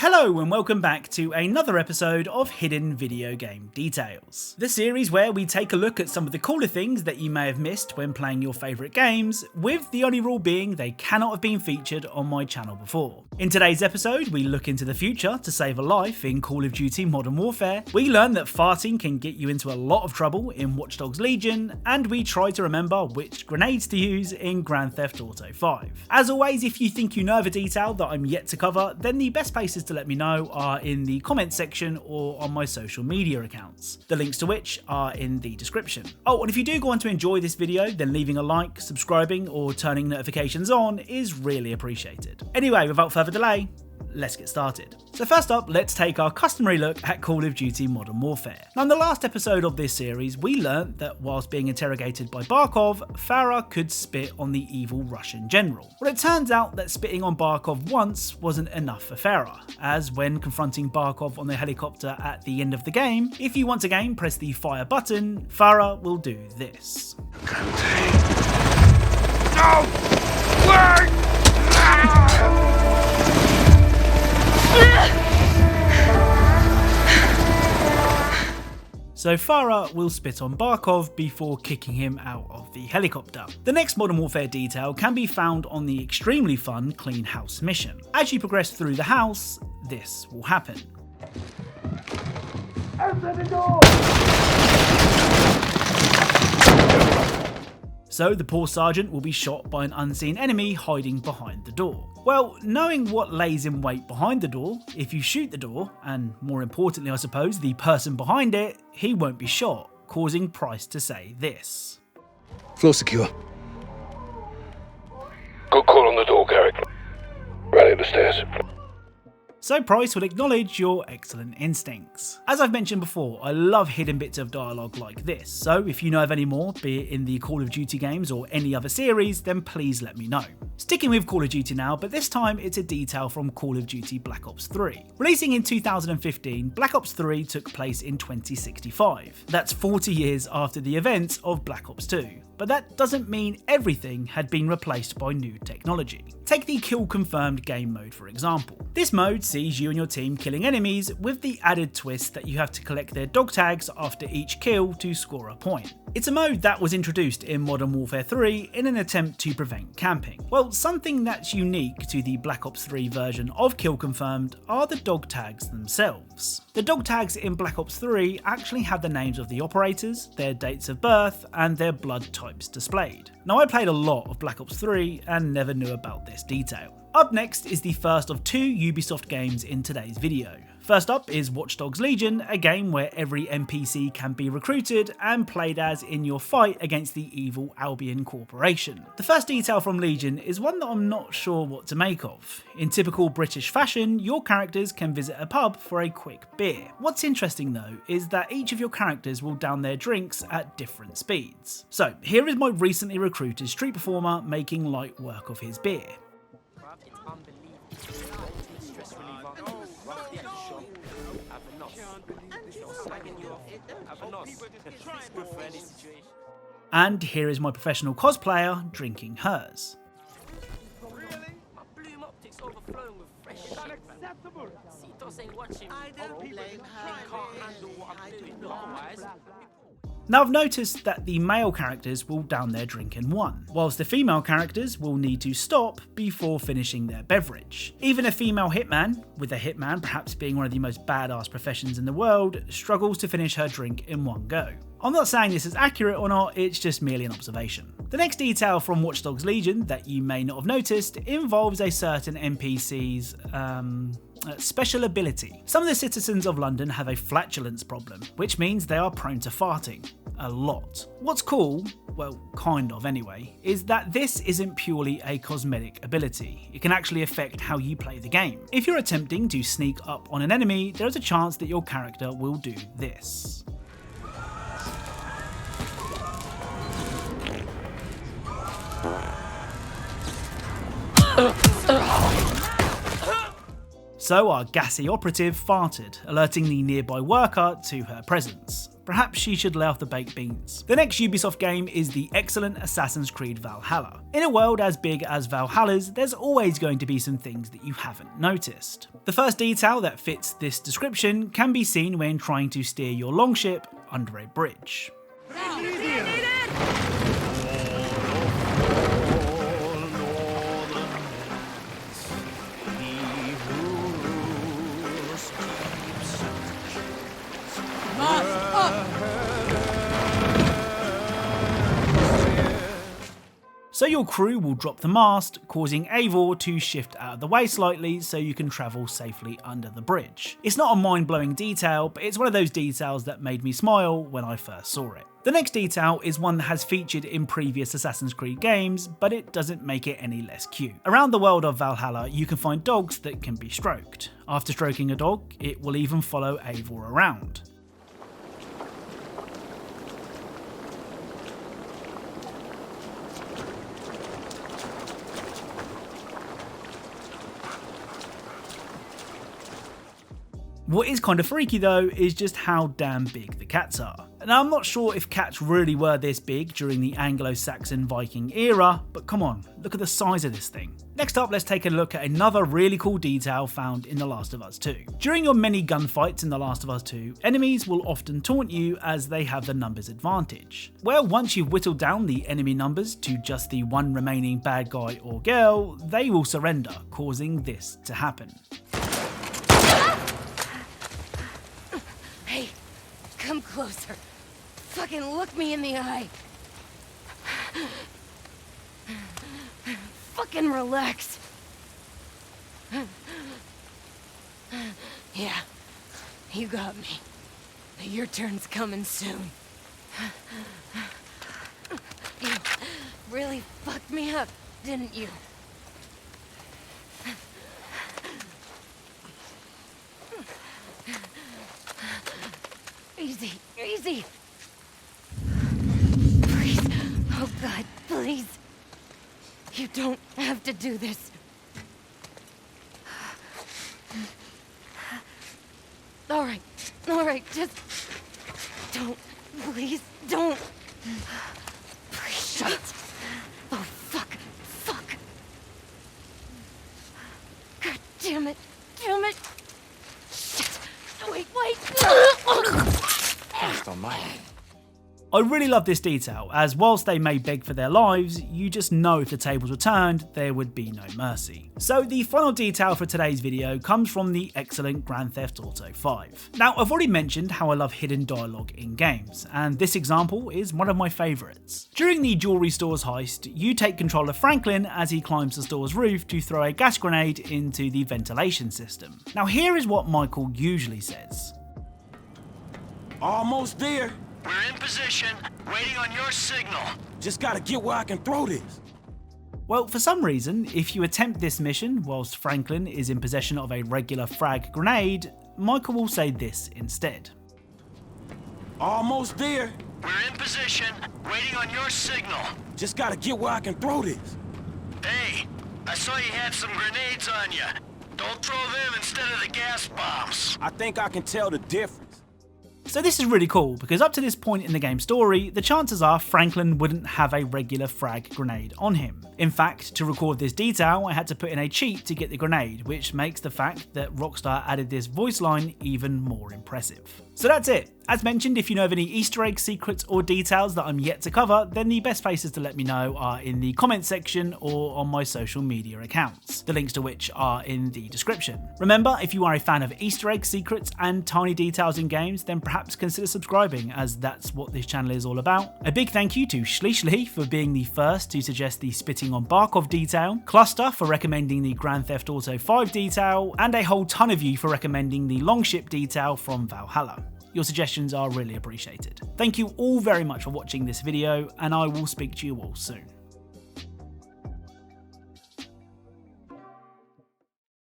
Hello and welcome back to another episode of Hidden Video Game Details, the series where we take a look at some of the cooler things that you may have missed when playing your favourite games, with the only rule being they cannot have been featured on my channel before. In today's episode, we look into the future to save a life in Call of Duty Modern Warfare, we learn that farting can get you into a lot of trouble in Watch Dogs Legion, and we try to remember which grenades to use in Grand Theft Auto 5. As always, if you think you know of a detail that I'm yet to cover, then the best places to let me know are in the comments section or on my social media accounts, the links to which are in the description. Oh, and if you do go on to enjoy this video, then leaving a like, subscribing or turning notifications on is really appreciated. Anyway, without further delay, let's get started. So first up, let's take our customary look at Call of Duty Modern Warfare. Now in the last episode of this series, we learnt that whilst being interrogated by Barkov, Farah could spit on the evil Russian general. Well, it turns out that spitting on Barkov once wasn't enough for Farah, as when confronting Barkov on the helicopter at the end of the game, if you once again press the fire button, Farah will do this. Contain. No! Wait! So Farah will spit on Barkov before kicking him out of the helicopter. The next Modern Warfare detail can be found on the extremely fun Clean House mission. As you progress through the house, this will happen. Open the door! So the poor sergeant will be shot by an unseen enemy hiding behind the door. Well, knowing what lays in wait behind the door, if you shoot the door, and more importantly I suppose the person behind it, he won't be shot, causing Price to say this. Floor secure. Good call on the door, Garrick. Right at the stairs. So Price will acknowledge your excellent instincts. As I've mentioned before, I love hidden bits of dialogue like this, so if you know of any more, be it in the Call of Duty games or any other series, then please let me know. Sticking with Call of Duty now, but this time it's a detail from Call of Duty Black Ops 3. Releasing in 2015, Black Ops 3 took place in 2065. That's 40 years after the events of Black Ops 2. But that doesn't mean everything had been replaced by new technology. Take the kill confirmed game mode for example. This mode sees you and your team killing enemies with the added twist that you have to collect their dog tags after each kill to score a point. It's a mode that was introduced in Modern Warfare 3 in an attempt to prevent camping. Well, something that's unique to the Black Ops 3 version of Kill Confirmed are the dog tags themselves. The dog tags in Black Ops 3 actually have the names of the operators, their dates of birth, and their blood types displayed. Now I played a lot of Black Ops 3 and never knew about this detail. Up next is the first of two Ubisoft games in today's video. First up is Watch Dogs Legion, a game where every NPC can be recruited and played as in your fight against the evil Albion Corporation. The first detail from Legion is one that I'm not sure what to make of. In typical British fashion, your characters can visit a pub for a quick beer. What's interesting though is that each of your characters will down their drinks at different speeds. So here is my recently recruited street performer making light work of his beer. And here is my professional cosplayer drinking hers. Now I've noticed that the male characters will down their drink in one, whilst the female characters will need to stop before finishing their beverage. Even a female hitman, with a hitman perhaps being one of the most badass professions in the world, struggles to finish her drink in one go. I'm not saying this is accurate or not, it's just merely an observation. The next detail from Watch Dogs Legion that you may not have noticed involves a certain NPC's special ability. Some of the citizens of London have a flatulence problem, which means they are prone to farting. A lot. What's cool, well kind of anyway, is that this isn't purely a cosmetic ability. It can actually affect how you play the game. If you're attempting to sneak up on an enemy, there is a chance that your character will do this. So our gassy operative farted, alerting the nearby worker to her presence. Perhaps she should lay off the baked beans. The next Ubisoft game is the excellent Assassin's Creed Valhalla. In a world as big as Valhalla's, there's always going to be some things that you haven't noticed. The first detail that fits this description can be seen when trying to steer your longship under a bridge. So your crew will drop the mast, causing Eivor to shift out of the way slightly so you can travel safely under the bridge. It's not a mind-blowing detail, but it's one of those details that made me smile when I first saw it. The next detail is one that has featured in previous Assassin's Creed games, but it doesn't make it any less cute. Around the world of Valhalla, you can find dogs that can be stroked. After stroking a dog, it will even follow Eivor around. What is kind of freaky though is just how damn big the cats are. Now I'm not sure if cats really were this big during the Anglo-Saxon Viking era, but come on, look at the size of this thing. Next up, let's take a look at another really cool detail found in The Last of Us 2. During your many gunfights in The Last of Us 2, enemies will often taunt you as they have the numbers advantage. Well, once you've whittled down the enemy numbers to just the one remaining bad guy or girl, they will surrender, causing this to happen. Hey, come closer. Fucking look me in the eye. Fucking relax. Yeah, you got me. Your turn's coming soon. You really fucked me up, didn't you? Easy, easy. Please, oh God, please. You don't have to do this. All right, just don't, please, don't. Please, shut. Oh, fuck. God damn it. Shit. Wait. Christ almighty. I really love this detail, as whilst they may beg for their lives, you just know if the tables were turned, there would be no mercy. So the final detail for today's video comes from the excellent Grand Theft Auto 5. Now, I've already mentioned how I love hidden dialogue in games, and this example is one of my favourites. During the jewellery store's heist, you take control of Franklin as he climbs the store's roof to throw a gas grenade into the ventilation system. Now here is what Michael usually says. Almost there. We're in position, waiting on your signal. Just gotta get where I can throw this. Well, for some reason, if you attempt this mission whilst Franklin is in possession of a regular frag grenade, Michael will say this instead. Almost there. We're in position, waiting on your signal. Just gotta get where I can throw this. Hey, I saw you had some grenades on you. Don't throw them instead of the gas bombs. I think I can tell the difference. So this is really cool, because up to this point in the game's story, the chances are Franklin wouldn't have a regular frag grenade on him. In fact, to record this detail, I had to put in a cheat to get the grenade, which makes the fact that Rockstar added this voice line even more impressive. So that's it. As mentioned, if you know of any Easter eggs, secrets or details that I'm yet to cover, then the best places to let me know are in the comments section or on my social media accounts, the links to which are in the description. Remember, if you are a fan of Easter eggs, secrets and tiny details in games, then perhaps consider subscribing, as that's what this channel is all about. A big thank you to Schleishli for being the first to suggest the spitting on Barkov detail, Cluster for recommending the Grand Theft Auto 5 detail, and a whole ton of you for recommending the longship detail from Valhalla. Your suggestions are really appreciated. Thank you all very much for watching this video, and I will speak to you all soon.